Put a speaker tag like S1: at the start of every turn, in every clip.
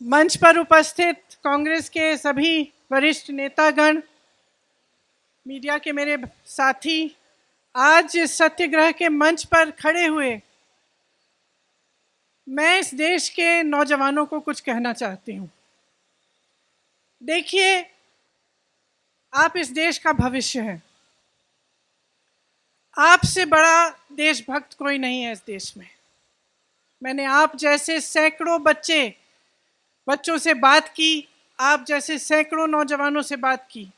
S1: मंच पर उपस्थित कांग्रेस के सभी वरिष्ठ नेतागण, मीडिया के मेरे साथी, आज इस सत्याग्रह के मंच पर खड़े हुए मैं इस देश के नौजवानों को कुछ कहना चाहती हूँ। देखिए, आप इस देश का भविष्य हैं। आपसे बड़ा देशभक्त कोई नहीं है इस देश में। मैंने आप जैसे सैकड़ों बच्चों से बात की, आप जैसे सैकड़ों नौजवानों से बात की।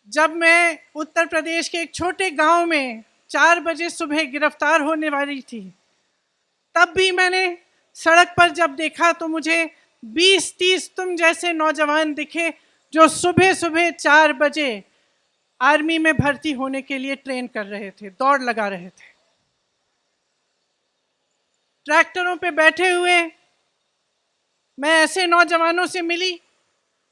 S1: जब मैं उत्तर प्रदेश के एक छोटे गांव में 4 बजे सुबह गिरफ्तार होने वाली थी, तब भी मैंने सड़क पर जब देखा तो मुझे 20-30 तुम जैसे नौजवान दिखे जो सुबह सुबह 4 बजे आर्मी में भर्ती होने के लिए ट्रेन कर रहे थे, दौड़ लगा रहे थे। ट्रैक्टरों पे बैठे हुए मैं ऐसे नौजवानों से मिली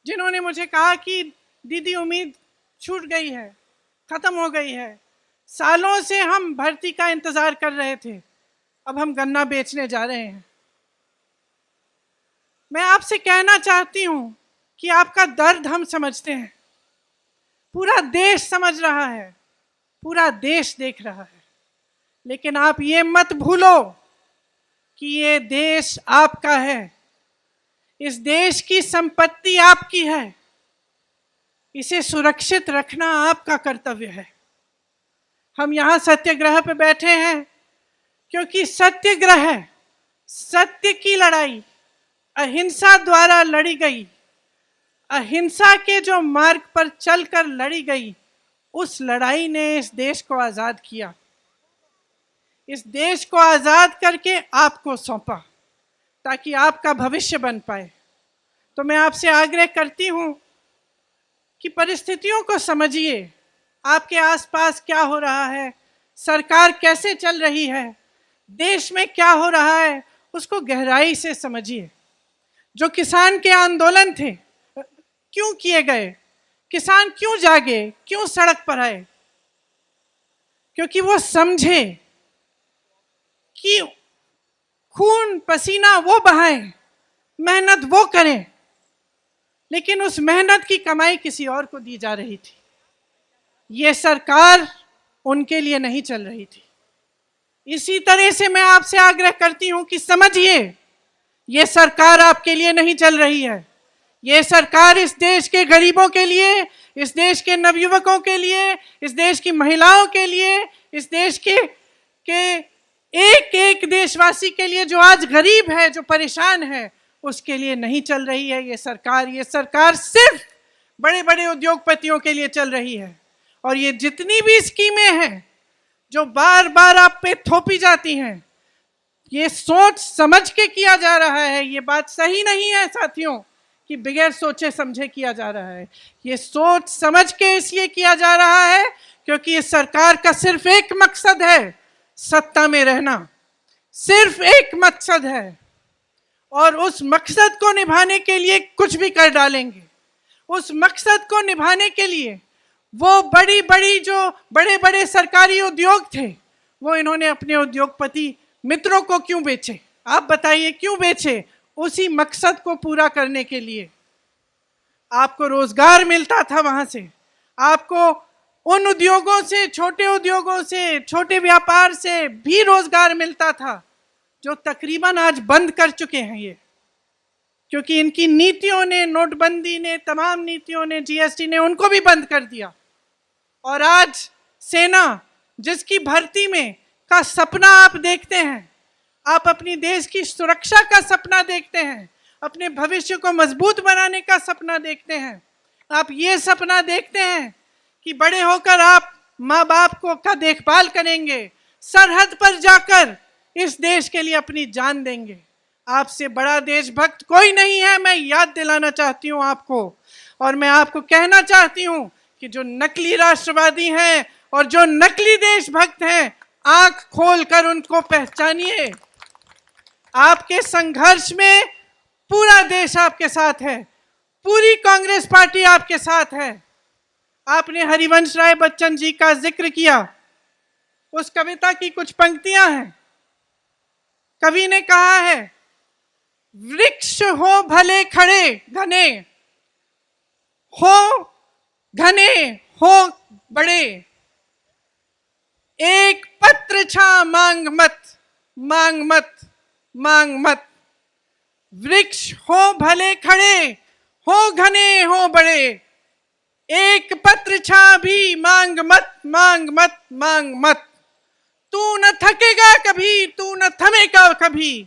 S1: जिन्होंने मुझे कहा कि दीदी, उम्मीद छूट गई है, खत्म हो गई है। सालों से हम भर्ती का इंतजार कर रहे थे, अब हम गन्ना बेचने जा रहे हैं। मैं आपसे कहना चाहती हूं कि आपका दर्द हम समझते हैं, पूरा देश समझ रहा है, पूरा देश देख रहा है। लेकिन आप ये मत भूलो कि ये देश आपका है, इस देश की संपत्ति आपकी है, इसे सुरक्षित रखना आपका कर्तव्य है। हम यहाँ सत्याग्रह पे बैठे हैं क्योंकि सत्याग्रह, सत्य की लड़ाई, अहिंसा द्वारा लड़ी गई, अहिंसा के जो मार्ग पर चलकर लड़ी गई, उस लड़ाई ने इस देश को आज़ाद किया। इस देश को आज़ाद करके आपको सौंपा ताकि आपका भविष्य बन पाए। तो मैं आपसे आग्रह करती हूँ कि परिस्थितियों को समझिए। आपके आसपास क्या हो रहा है, सरकार कैसे चल रही है, देश में क्या हो रहा है, उसको गहराई से समझिए। जो किसान के आंदोलन थे, क्यों किए गए? किसान क्यों जागे, क्यों सड़क पर आए? क्योंकि वो समझे कि खून पसीना वो बहाएं, मेहनत वो करें, लेकिन उस मेहनत की कमाई किसी और को दी जा रही थी। ये सरकार उनके लिए नहीं चल रही थी। इसी तरह से मैं आपसे आग्रह करती हूं कि समझिए, ये सरकार आपके लिए नहीं चल रही है। ये सरकार इस देश के गरीबों के लिए, इस देश के नवयुवकों के लिए, इस देश की महिलाओं के लिए, इस देश के एक एक देशवासी के लिए जो आज गरीब है, जो परेशान है, उसके लिए नहीं चल रही है ये सरकार सिर्फ बड़े बड़े उद्योगपतियों के लिए चल रही है। और ये जितनी भी स्कीमें हैं जो बार बार आप पे थोपी जाती हैं, ये सोच समझ के किया जा रहा है। ये बात सही नहीं है साथियों कि बगैर सोचे समझे किया जा रहा है। ये सोच समझ के इसलिए किया जा रहा है क्योंकि इस सरकार का सिर्फ एक मकसद है, सत्ता में रहना। सिर्फ एक मकसद है, और उस मकसद को निभाने के लिए कुछ भी कर डालेंगे। उस मकसद को निभाने के लिए वो बड़े बड़े सरकारी उद्योग थे, वो इन्होंने अपने उद्योगपति मित्रों को क्यों बेचे? आप बताइए, क्यों बेचे? उसी मकसद को पूरा करने के लिए। आपको रोजगार मिलता था वहां से, आपको उन उद्योगों से, छोटे उद्योगों से, छोटे व्यापार से भी रोजगार मिलता था जो तकरीबन आज बंद कर चुके हैं ये, क्योंकि इनकी नीतियों ने, नोटबंदी ने, तमाम नीतियों ने, जीएसटी ने उनको भी बंद कर दिया। और आज सेना, जिसकी भर्ती में का सपना आप देखते हैं, आप अपनी देश की सुरक्षा का सपना देखते हैं, अपने भविष्य को मजबूत बनाने का सपना देखते हैं, आप ये सपना देखते हैं कि बड़े होकर आप माँ बाप का देखभाल करेंगे, सरहद पर जाकर इस देश के लिए अपनी जान देंगे। आपसे बड़ा देशभक्त कोई नहीं है, मैं याद दिलाना चाहती हूँ आपको। और मैं आपको कहना चाहती हूँ कि जो नकली राष्ट्रवादी हैं और जो नकली देशभक्त हैं, आंख खोलकर उनको पहचानिए। आपके संघर्ष में पूरा देश आपके साथ है, पूरी कांग्रेस पार्टी आपके साथ है। आपने हरिवंश राय बच्चन जी का जिक्र किया, उस कविता की कुछ पंक्तियां हैं। कवि ने कहा है, वृक्ष वृक्ष हो भले खड़े घने, हो घने हो बड़े, एक पत्र छा मांग मत, मांग मत, मांग मत। वृक्ष हो भले खड़े, हो घने हो बड़े, एक पत्र छा भी मांग मत, मांग मत, मांग मत। तू न थकेगा कभी, तू न थमेगा कभी,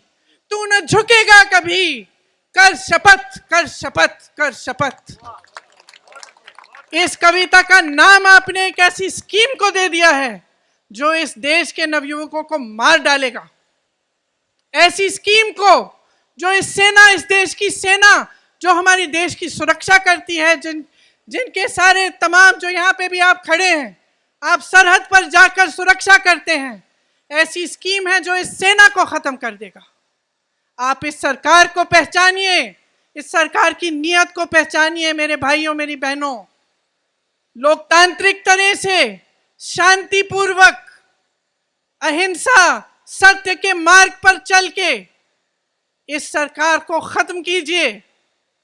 S1: तू न झुकेगा कभी, कर शपथ, कर शपथ, कर शपथ। इस कविता का नाम आपने एक ऐसी स्कीम को दे दिया है जो इस देश के नवयुवकों को मार डालेगा। ऐसी स्कीम को जो इस देश की सेना जो हमारी देश की सुरक्षा करती है, जिनके सारे तमाम जो यहाँ पे भी आप खड़े हैं, आप सरहद पर जाकर सुरक्षा करते हैं, ऐसी स्कीम है जो इस सेना को खत्म कर देगा। आप इस सरकार को पहचानिए, इस सरकार की नीयत को पहचानिए मेरे भाइयों मेरी बहनों। लोकतांत्रिक तरह से शांतिपूर्वक अहिंसा सत्य के मार्ग पर चल के इस सरकार को खत्म कीजिए,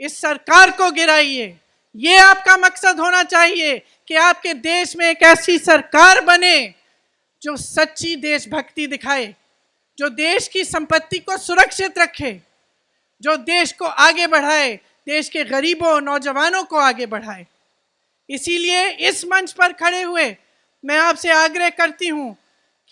S1: इस सरकार को गिराइए। ये आपका मकसद होना चाहिए कि आपके देश में एक ऐसी सरकार बने जो सच्ची देशभक्ति दिखाए, जो देश की संपत्ति को सुरक्षित रखे, जो देश को आगे बढ़ाए, देश के गरीबों नौजवानों को आगे बढ़ाए। इसीलिए इस मंच पर खड़े हुए मैं आपसे आग्रह करती हूं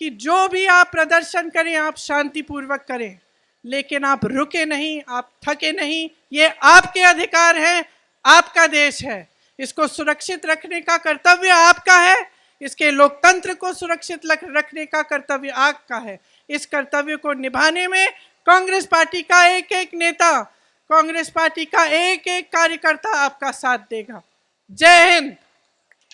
S1: कि जो भी आप प्रदर्शन करें आप शांतिपूर्वक करें, लेकिन आप रुके नहीं, आप थके नहीं। ये आपके अधिकार है, आपका देश है, इसको सुरक्षित रखने का कर्तव्य आपका है, इसके लोकतंत्र को सुरक्षित रखने का कर्तव्य आपका है। इस कर्तव्य को निभाने में कांग्रेस पार्टी का एक एक नेता, कांग्रेस पार्टी का एक एक कार्यकर्ता आपका साथ देगा। जय हिंद।